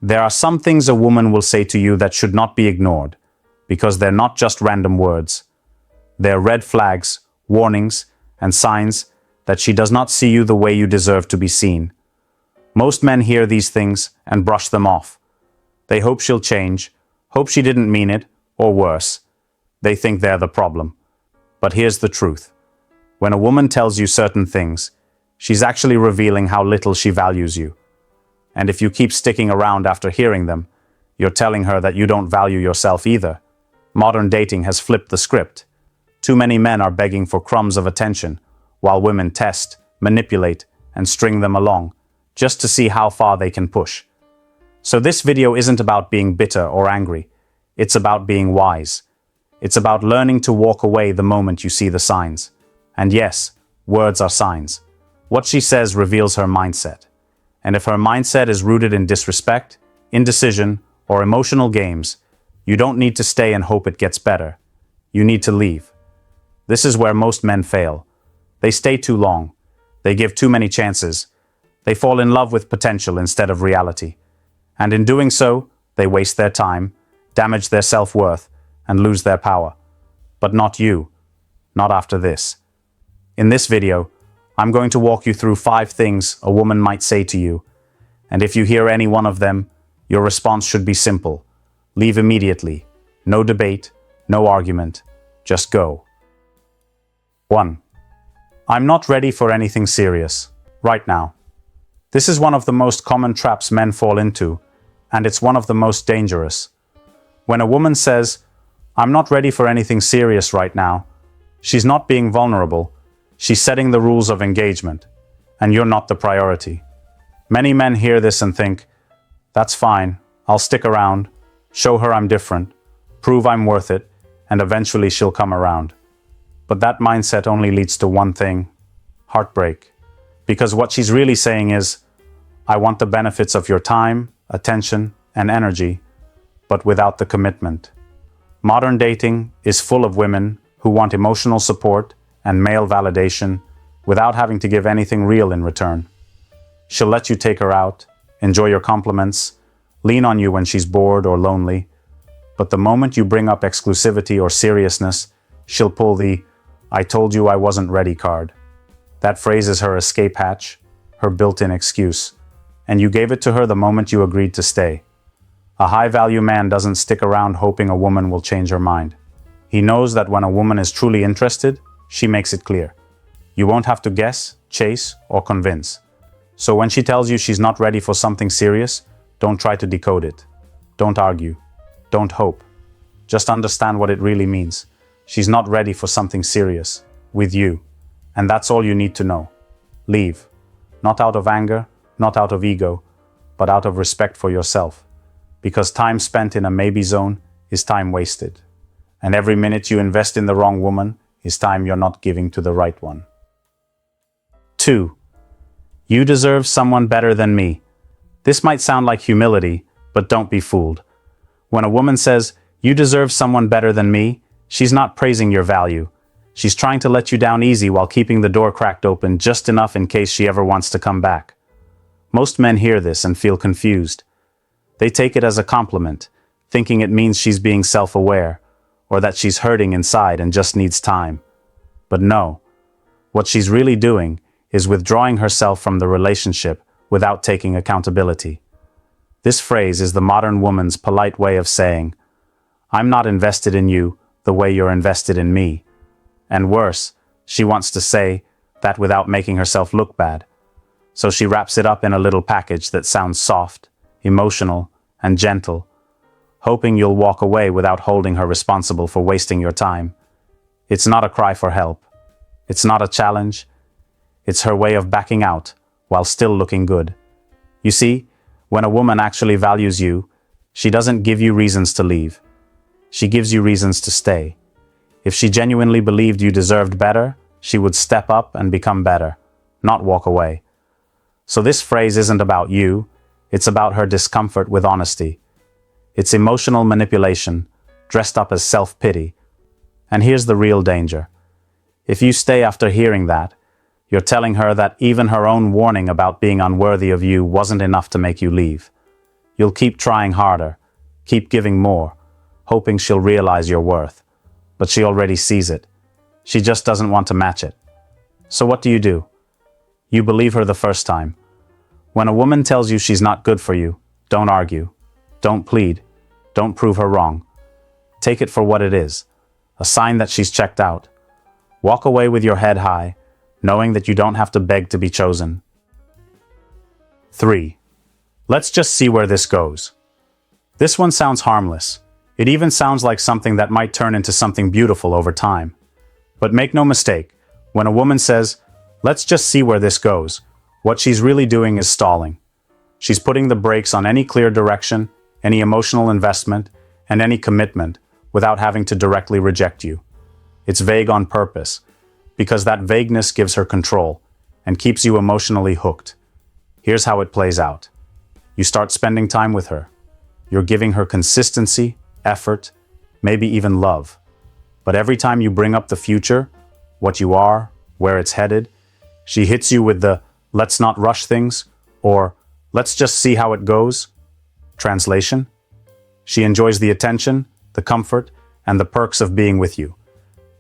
There are some things a woman will say to you that should not be ignored, because they're not just random words. They're red flags, warnings, and signs that she does not see you the way you deserve to be seen. Most men hear these things and brush them off. They hope she'll change, hope she didn't mean it, or worse, they think they're the problem. But here's the truth. When a woman tells you certain things, she's actually revealing how little she values you. And if you keep sticking around after hearing them, you're telling her that you don't value yourself either. Modern dating has flipped the script. Too many men are begging for crumbs of attention, while women test, manipulate, and string them along, just to see how far they can push. So this video isn't about being bitter or angry. It's about being wise. It's about learning to walk away the moment you see the signs. And yes, words are signs. What she says reveals her mindset. And if her mindset is rooted in disrespect, indecision, or emotional games, you don't need to stay and hope it gets better. You need to leave. This is where most men fail. They stay too long. They give too many chances. They fall in love with potential instead of reality. And in doing so, they waste their time, damage their self-worth, and lose their power. But not you. Not after this. In this video, I'm going to walk you through 5 things a woman might say to you. And if you hear any one of them, your response should be simple. Leave immediately. No debate, no argument. Just go. 1. I'm not ready for anything serious. Right now. This is one of the most common traps men fall into, and it's one of the most dangerous. When a woman says, I'm not ready for anything serious right now, she's not being vulnerable. She's setting the rules of engagement, and you're not the priority. Many men hear this and think, that's fine, I'll stick around, show her I'm different, prove I'm worth it, and eventually she'll come around. But that mindset only leads to one thing: heartbreak. Because what she's really saying is, I want the benefits of your time, attention, and energy, but without the commitment. Modern dating is full of women who want emotional support and male validation without having to give anything real in return. She'll let you take her out, enjoy your compliments, lean on you when she's bored or lonely, but the moment you bring up exclusivity or seriousness, she'll pull the I told you I wasn't ready card. That phrase is her escape hatch, her built-in excuse, and you gave it to her the moment you agreed to stay. A high-value man doesn't stick around hoping a woman will change her mind. He knows that when a woman is truly interested, she makes it clear. You won't have to guess, chase, or convince. So when she tells you she's not ready for something serious, don't try to decode it. Don't argue. Don't hope. Just understand what it really means. She's not ready for something serious. With you. And that's all you need to know. Leave. Not out of anger, not out of ego, but out of respect for yourself. Because time spent in a maybe zone is time wasted. And every minute you invest in the wrong woman is time you're not giving to the right one. 2. You deserve someone better than me. This might sound like humility, but don't be fooled. When a woman says, you deserve someone better than me, she's not praising your value. She's trying to let you down easy while keeping the door cracked open just enough in case she ever wants to come back. Most men hear this and feel confused. They take it as a compliment, thinking it means she's being self-aware, or that she's hurting inside and just needs time. But no, what she's really doing is withdrawing herself from the relationship without taking accountability. This phrase is the modern woman's polite way of saying, I'm not invested in you the way you're invested in me. And worse, she wants to say that without making herself look bad. So she wraps it up in a little package that sounds soft, emotional, and gentle, hoping you'll walk away without holding her responsible for wasting your time. It's not a cry for help. It's not a challenge. It's her way of backing out while still looking good. You see, when a woman actually values you, she doesn't give you reasons to leave. She gives you reasons to stay. If she genuinely believed you deserved better, she would step up and become better, not walk away. So this phrase isn't about you, it's about her discomfort with honesty. It's emotional manipulation, dressed up as self-pity. And here's the real danger. If you stay after hearing that, you're telling her that even her own warning about being unworthy of you wasn't enough to make you leave. You'll keep trying harder, keep giving more, hoping she'll realize your worth. But she already sees it. She just doesn't want to match it. So what do? You believe her the first time. When a woman tells you she's not good for you, don't argue. Don't plead. Don't prove her wrong. Take it for what it is, a sign that she's checked out. Walk away with your head high, knowing that you don't have to beg to be chosen. 3. Let's just see where this goes. This one sounds harmless. It even sounds like something that might turn into something beautiful over time. But make no mistake, when a woman says, "Let's just see where this goes," what she's really doing is stalling. She's putting the brakes on any clear direction, any emotional investment, and any commitment without having to directly reject you. It's vague on purpose, because that vagueness gives her control and keeps you emotionally hooked. Here's how it plays out. You start spending time with her. You're giving her consistency, effort, maybe even love. But every time you bring up the future, what you are, where it's headed, she hits you with the "let's not rush things" or "let's just see how it goes." Translation: she enjoys the attention, the comfort, and the perks of being with you.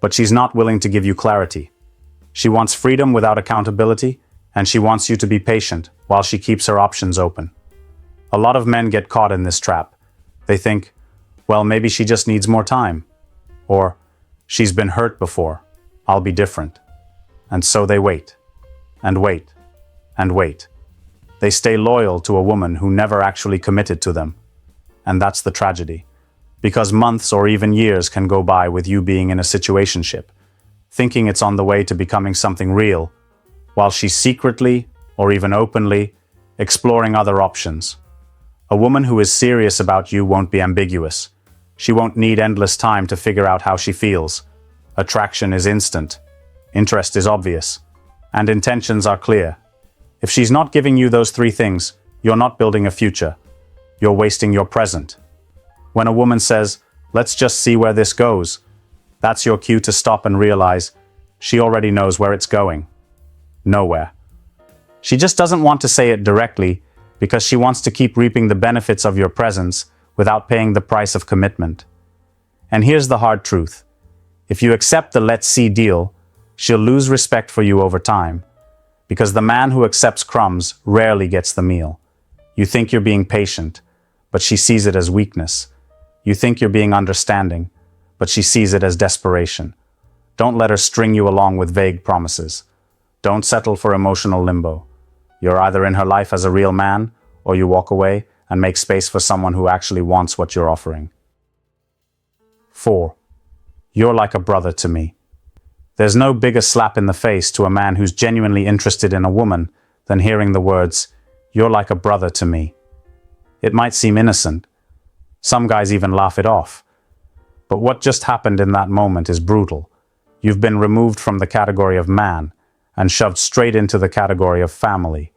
But she's not willing to give you clarity. She wants freedom without accountability, and she wants you to be patient while she keeps her options open. A lot of men get caught in this trap. They think, well, maybe she just needs more time. Or, she's been hurt before, I'll be different. And so they wait, and wait, and wait. They stay loyal to a woman who never actually committed to them. And that's the tragedy. Because months or even years can go by with you being in a situationship, thinking it's on the way to becoming something real, while she's secretly, or even openly, exploring other options. A woman who is serious about you won't be ambiguous. She won't need endless time to figure out how she feels. Attraction is instant. Interest is obvious. And intentions are clear. If she's not giving you those 3 things, you're not building a future. You're wasting your present. When a woman says, "Let's just see where this goes," that's your cue to stop and realize she already knows where it's going. Nowhere. She just doesn't want to say it directly because she wants to keep reaping the benefits of your presence without paying the price of commitment. And here's the hard truth. If you accept the "let's see" deal, she'll lose respect for you over time. Because the man who accepts crumbs rarely gets the meal. You think you're being patient, but she sees it as weakness. You think you're being understanding, but she sees it as desperation. Don't let her string you along with vague promises. Don't settle for emotional limbo. You're either in her life as a real man, or you walk away and make space for someone who actually wants what you're offering. 4. You're like a brother to me. There's no bigger slap in the face to a man who's genuinely interested in a woman than hearing the words, "You're like a brother to me." It might seem innocent. Some guys even laugh it off. But what just happened in that moment is brutal. You've been removed from the category of man and shoved straight into the category of family.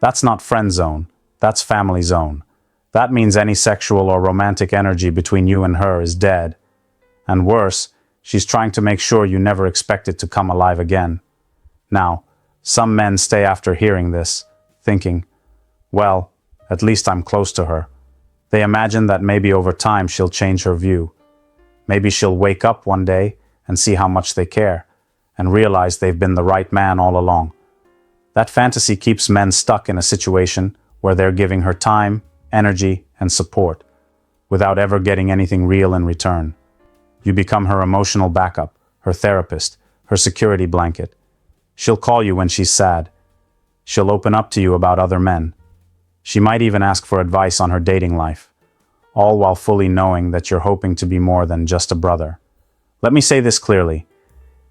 That's not friend zone, that's family zone. That means any sexual or romantic energy between you and her is dead. And worse, she's trying to make sure you never expect it to come alive again. Now, some men stay after hearing this, thinking, well, at least I'm close to her. They imagine that maybe over time she'll change her view. Maybe she'll wake up one day and see how much they care, and realize they've been the right man all along. That fantasy keeps men stuck in a situation where they're giving her time, energy, and support, without ever getting anything real in return. You become her emotional backup, her therapist, her security blanket. She'll call you when she's sad. She'll open up to you about other men. She might even ask for advice on her dating life, all while fully knowing that you're hoping to be more than just a brother. Let me say this clearly.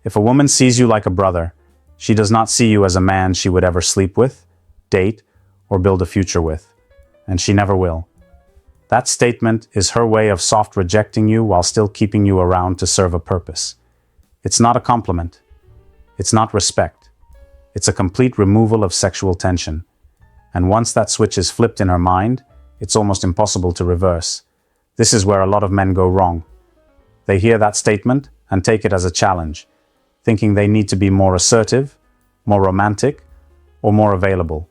If a woman sees you like a brother, she does not see you as a man she would ever sleep with, date, or build a future with. And she never will. That statement is her way of soft rejecting you while still keeping you around to serve a purpose. It's not a compliment. It's not respect. It's a complete removal of sexual tension. And once that switch is flipped in her mind, it's almost impossible to reverse. This is where a lot of men go wrong. They hear that statement and take it as a challenge, thinking they need to be more assertive, more romantic, or more available.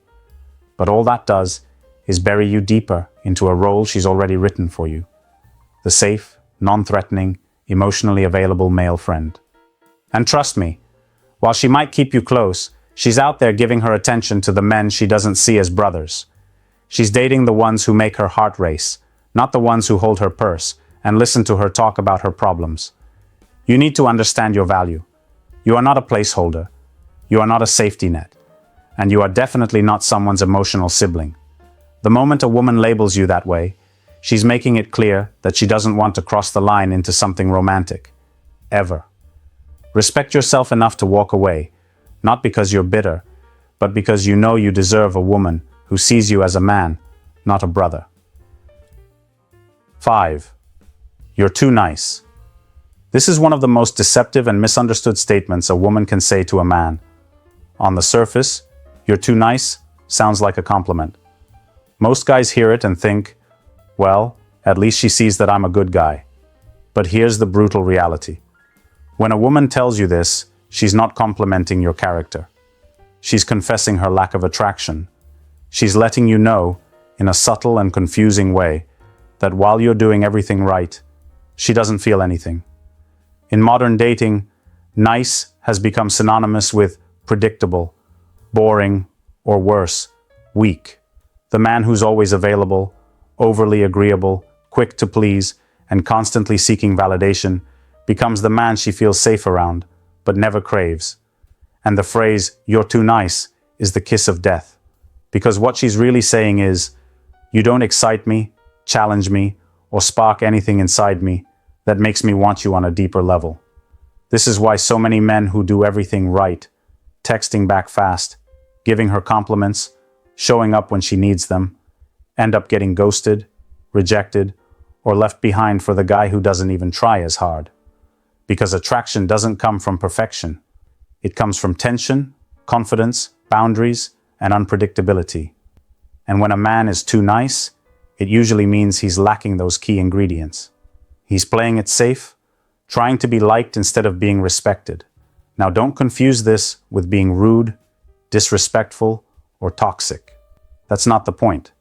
But all that does is bury you deeper into a role she's already written for you. The safe, non-threatening, emotionally available male friend. And trust me, while she might keep you close, she's out there giving her attention to the men she doesn't see as brothers. She's dating the ones who make her heart race, not the ones who hold her purse and listen to her talk about her problems. You need to understand your value. You are not a placeholder. You are not a safety net. And you are definitely not someone's emotional sibling. The moment a woman labels you that way, she's making it clear that she doesn't want to cross the line into something romantic. Ever. Respect yourself enough to walk away, not because you're bitter, but because you know you deserve a woman who sees you as a man, not a brother. 5. You're too nice. This is one of the most deceptive and misunderstood statements a woman can say to a man. On the surface, "You're too nice" sounds like a compliment. Most guys hear it and think, well, at least she sees that I'm a good guy. But here's the brutal reality. When a woman tells you this, she's not complimenting your character. She's confessing her lack of attraction. She's letting you know, in a subtle and confusing way, that while you're doing everything right, she doesn't feel anything. In modern dating, nice has become synonymous with predictable, boring, or worse, weak. The man who's always available, overly agreeable, quick to please, and constantly seeking validation becomes the man she feels safe around, but never craves. And the phrase, "you're too nice," is the kiss of death. Because what she's really saying is, you don't excite me, challenge me, or spark anything inside me that makes me want you on a deeper level. This is why so many men who do everything right, texting back fast, giving her compliments, showing up when she needs them, end up getting ghosted, rejected, or left behind for the guy who doesn't even try as hard. Because attraction doesn't come from perfection. It comes from tension, confidence, boundaries, and unpredictability. And when a man is too nice, it usually means he's lacking those key ingredients. He's playing it safe, trying to be liked instead of being respected. Now don't confuse this with being rude, disrespectful, or toxic. That's not the point.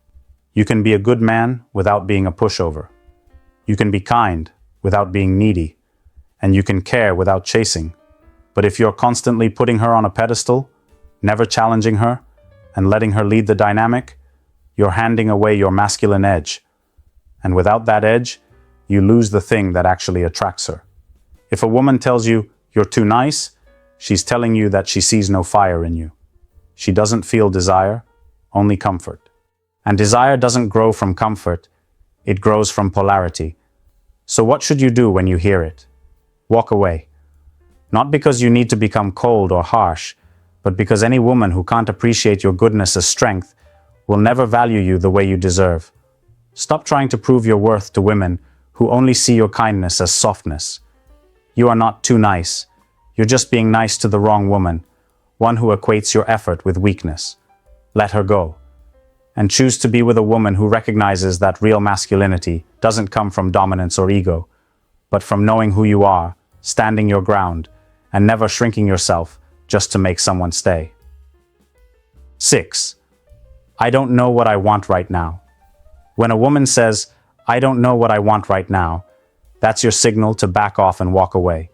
You can be a good man without being a pushover. You can be kind without being needy. And you can care without chasing. But if you're constantly putting her on a pedestal, never challenging her, and letting her lead the dynamic, you're handing away your masculine edge. And without that edge, you lose the thing that actually attracts her. If a woman tells you you're too nice, she's telling you that she sees no fire in you. She doesn't feel desire, only comfort. And desire doesn't grow from comfort, it grows from polarity. So what should you do when you hear it? Walk away. Not because you need to become cold or harsh, but because any woman who can't appreciate your goodness as strength will never value you the way you deserve. Stop trying to prove your worth to women who only see your kindness as softness. You are not too nice. You're just being nice to the wrong woman, one who equates your effort with weakness. Let her go. And choose to be with a woman who recognizes that real masculinity doesn't come from dominance or ego, but from knowing who you are, standing your ground, and never shrinking yourself just to make someone stay. 6. I don't know what I want right now. When a woman says, "I don't know what I want right now," that's your signal to back off and walk away.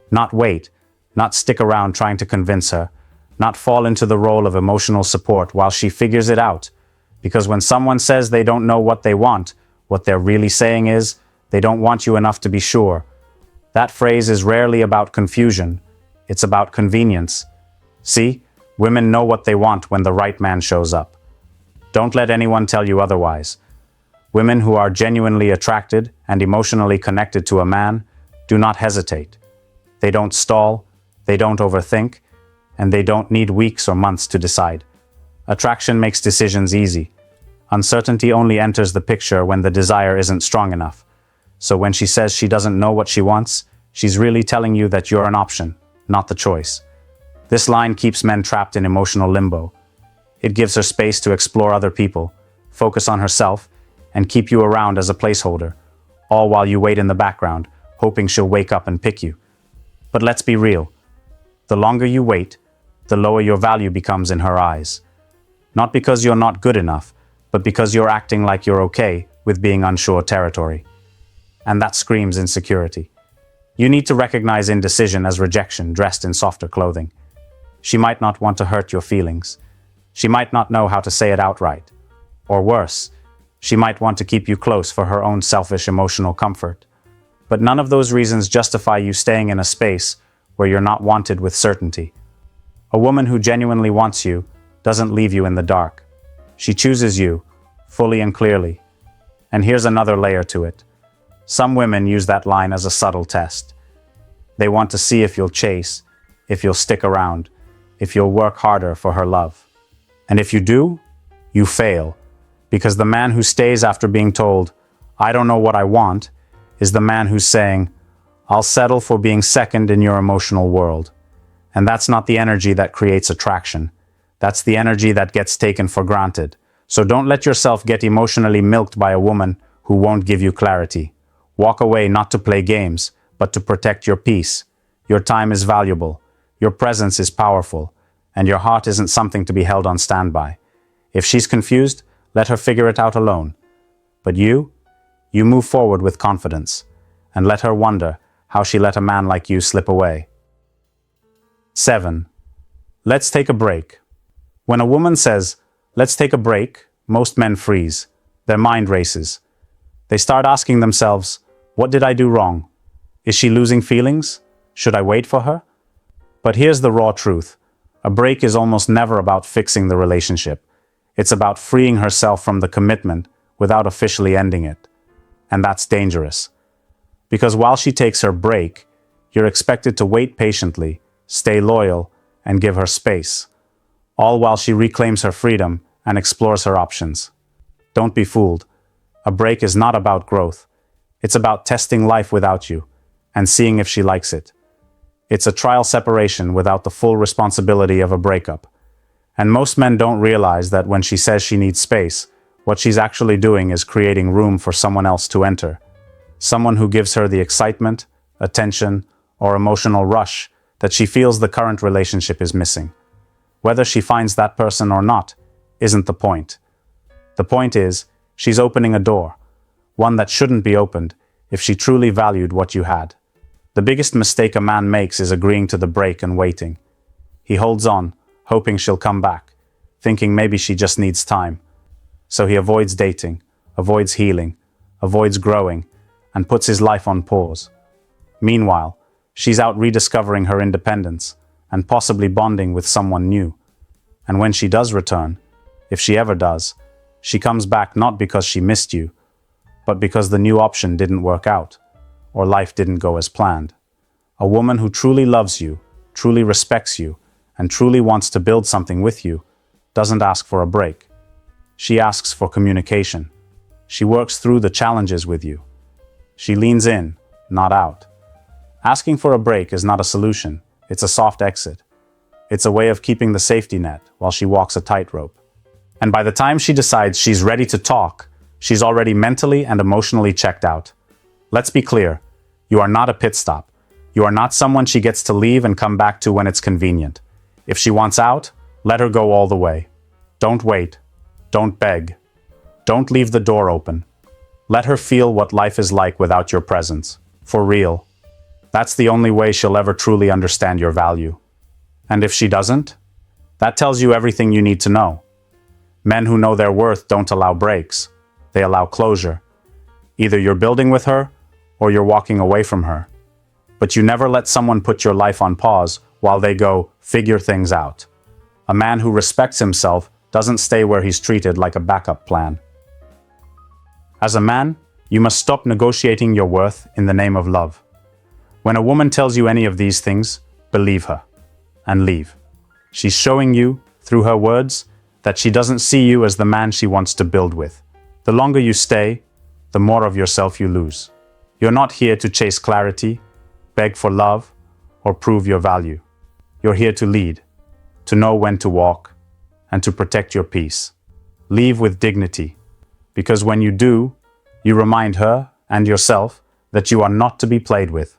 Not wait, not stick around trying to convince her, not fall into the role of emotional support while she figures it out. Because when someone says they don't know what they want, what they're really saying is, they don't want you enough to be sure. That phrase is rarely about confusion. It's about convenience. See, women know what they want when the right man shows up. Don't let anyone tell you otherwise. Women who are genuinely attracted and emotionally connected to a man do not hesitate. They don't stall, they don't overthink, and they don't need weeks or months to decide. Attraction makes decisions easy. Uncertainty only enters the picture when the desire isn't strong enough. So when she says she doesn't know what she wants, she's really telling you that you're an option, not the choice. This line keeps men trapped in emotional limbo. It gives her space to explore other people, focus on herself, and keep you around as a placeholder, all while you wait in the background, hoping she'll wake up and pick you. But let's be real. The longer you wait, the lower your value becomes in her eyes. Not because you're not good enough, but because you're acting like you're okay with being unsure territory. And that screams insecurity. You need to recognize indecision as rejection dressed in softer clothing. She might not want to hurt your feelings. She might not know how to say it outright. Or worse, she might want to keep you close for her own selfish emotional comfort. But none of those reasons justify you staying in a space where you're not wanted with certainty. A woman who genuinely wants you doesn't leave you in the dark. She chooses you, fully and clearly. And here's another layer to it. Some women use that line as a subtle test. They want to see if you'll chase, if you'll stick around, if you'll work harder for her love. And if you do, you fail. Because the man who stays after being told, "I don't know what I want," is the man who's saying, "I'll settle for being second in your emotional world." And that's not the energy that creates attraction. That's the energy that gets taken for granted. So don't let yourself get emotionally milked by a woman who won't give you clarity. Walk away not to play games, but to protect your peace. Your time is valuable. Your presence is powerful. And your heart isn't something to be held on standby. If she's confused, let her figure it out alone. But you move forward with confidence, and let her wonder how she let a man like you slip away. 7. Let's take a break. When a woman says, "Let's take a break," most men freeze. Their mind races. They start asking themselves, what did I do wrong? Is she losing feelings? Should I wait for her? But here's the raw truth. A break is almost never about fixing the relationship. It's about freeing herself from the commitment without officially ending it. And that's dangerous. Because while she takes her break, you're expected to wait patiently, stay loyal, and give her space. All while she reclaims her freedom and explores her options. Don't be fooled. A break is not about growth. It's about testing life without you and seeing if she likes it. It's a trial separation without the full responsibility of a breakup. And most men don't realize that when she says she needs space, what she's actually doing is creating room for someone else to enter. Someone who gives her the excitement, attention, or emotional rush that she feels the current relationship is missing. Whether she finds that person or not isn't the point. The point is, she's opening a door, one that shouldn't be opened if she truly valued what you had. The biggest mistake a man makes is agreeing to the break and waiting. He holds on, hoping she'll come back, thinking maybe she just needs time. So he avoids dating, avoids healing, avoids growing, and puts his life on pause. Meanwhile, she's out rediscovering her independence and possibly bonding with someone new. And when she does return, if she ever does, she comes back not because she missed you, but because the new option didn't work out, or life didn't go as planned. A woman who truly loves you, truly respects you, and truly wants to build something with you doesn't ask for a break. She asks for communication. She works through the challenges with you. She leans in, not out. Asking for a break is not a solution, it's a soft exit. It's a way of keeping the safety net while she walks a tightrope. And by the time she decides she's ready to talk, she's already mentally and emotionally checked out. Let's be clear, you are not a pit stop. You are not someone she gets to leave and come back to when it's convenient. If she wants out, let her go all the way. Don't wait. Don't beg. Don't leave the door open. Let her feel what life is like without your presence. For real. That's the only way she'll ever truly understand your value. And if she doesn't, that tells you everything you need to know. Men who know their worth don't allow breaks. They allow closure. Either you're building with her, or you're walking away from her. But you never let someone put your life on pause while they go figure things out. A man who respects himself doesn't stay where he's treated like a backup plan. As a man, you must stop negotiating your worth in the name of love. When a woman tells you any of these things, believe her and leave. She's showing you, through her words, that she doesn't see you as the man she wants to build with. The longer you stay, the more of yourself you lose. You're not here to chase clarity, beg for love, or prove your value. You're here to lead, to know when to walk, and to protect your peace. Leave with dignity, because when you do, you remind her and yourself that you are not to be played with.